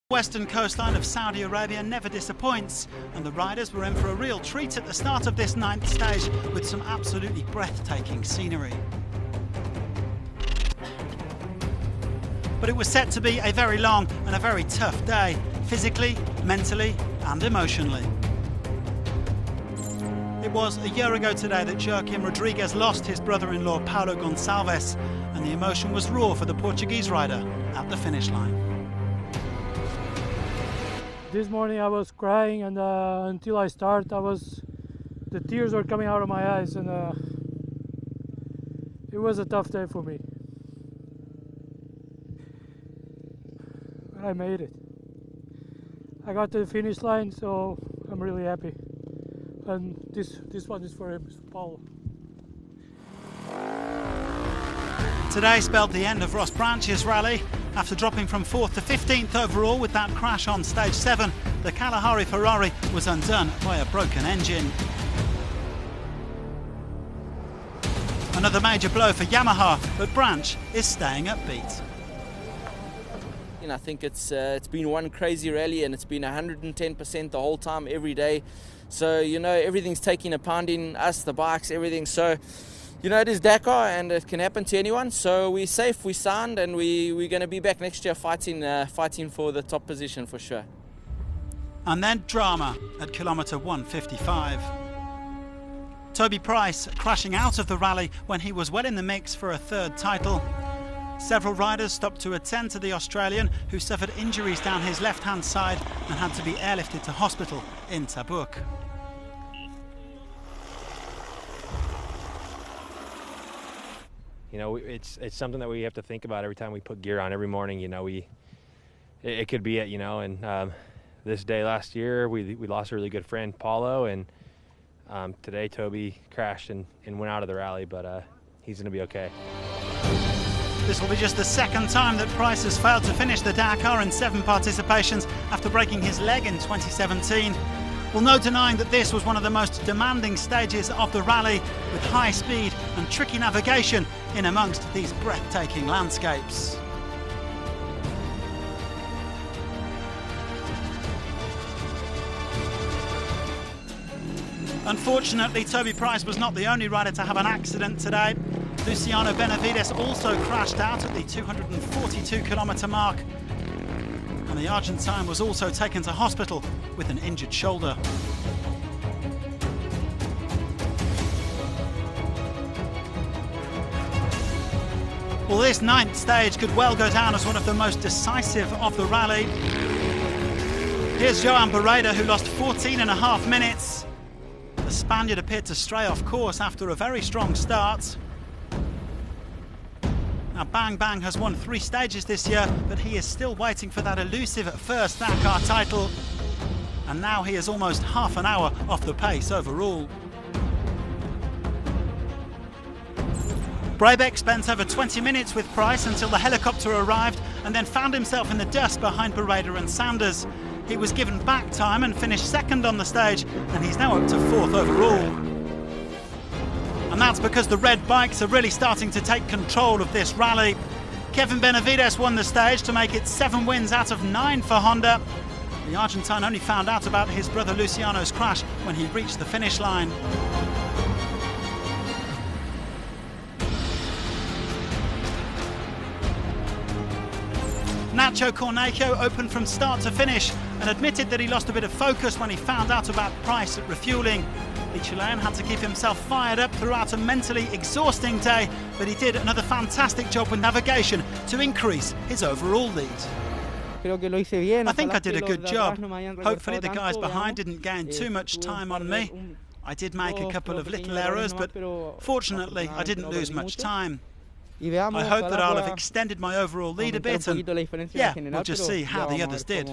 Western coastline of Saudi Arabia never disappoints, and the riders were in for a real treat at the start of this 9th stage with some absolutely breathtaking scenery. But it was set to be a very long and a very tough day, physically, mentally and emotionally. It was a year ago today that Joaquim Rodrigues lost his brother-in-law Paulo Gonçalves, and the emotion was raw for the Portuguese rider at the finish line. This morning I was crying, and until I start, the tears were coming out of my eyes, and it was a tough day for me. But I made it. I got to the finish line, so I'm really happy. And this one is for him, it's for Paulo. Today spelled the end of Ross Branch's rally. After dropping from 4th to 15th overall with that crash on stage 7, the Kalahari Ferrari was undone by a broken engine. Another major blow for Yamaha, but Branch is staying upbeat. I think it's been one crazy rally, and it's been 110% the whole time, every day. So, everything's taking a pounding, us, the bikes, everything. So, it is Dakar, and it can happen to anyone. So we're safe, we're sound, and we're going to be back next year fighting for the top position for sure. And then drama at kilometre 155. Toby Price crashing out of the rally when he was well in the mix for a third title. Several riders stopped to attend to the Australian, who suffered injuries down his left-hand side and had to be airlifted to hospital in Tabuk. It's something that we have to think about every time we put gear on every morning. It could be it, and this day last year we lost a really good friend, Paulo, and today Toby crashed and went out of the rally, but he's going to be okay. This will be just the second time that Price has failed to finish the Dakar in 7 participations after breaking his leg in 2017. Well, no denying that this was one of the most demanding stages of the rally, with high speed and tricky navigation in amongst these breathtaking landscapes. Unfortunately, Toby Price was not the only rider to have an accident today. Luciano Benavides also crashed out at the 242-kilometre mark. And the Argentine was also taken to hospital with an injured shoulder. Well, this 9th stage could well go down as one of the most decisive of the rally. Here's Joan Barreda, who lost 14.5 minutes. The Spaniard appeared to stray off course after a very strong start. Now, Bang Bang has won 3 stages this year, but he is still waiting for that elusive first Dakar title. And now he is almost half an hour off the pace overall. Brabeck spent over 20 minutes with Price until the helicopter arrived, and then found himself in the dust behind Barreda and Sanders. He was given back time and finished 2nd on the stage, and he's now up to 4th overall. And that's because the red bikes are really starting to take control of this rally. Kevin Benavides won the stage to make it 7 wins out of 9 for Honda. The Argentine only found out about his brother Luciano's crash when he reached the finish line. Nacho Cornejo opened from start to finish and admitted that he lost a bit of focus when he found out about Price at refuelling. The Chilean had to keep himself fired up throughout a mentally exhausting day, but he did another fantastic job with navigation to increase his overall lead. I think I did a good job. Hopefully the guys behind didn't gain too much time on me. I did make a couple of little errors, but fortunately I didn't lose much time. I hope that I'll have extended my overall lead a bit, and yeah, we'll just see how the others did.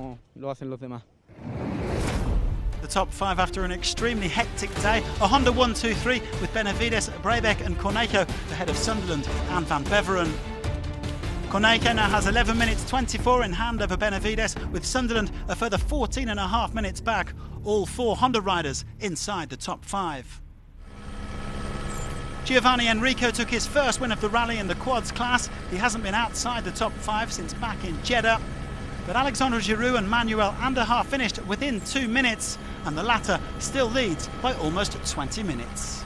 The top 5 after an extremely hectic day: a Honda 1-2-3 with Benavides, Brabeck and Cornejo ahead of Sunderland and Van Beveren. Cornejo now has 11 minutes 24 in hand over Benavides, with Sunderland a further 14.5 minutes back. All 4 Honda riders inside the top 5. Giovanni Enrico took his first win of the rally in the quads class. He hasn't been outside the top 5 since back in Jeddah. But Alexandre Giroud and Manuel Anderha finished within 2 minutes, and the latter still leads by almost 20 minutes.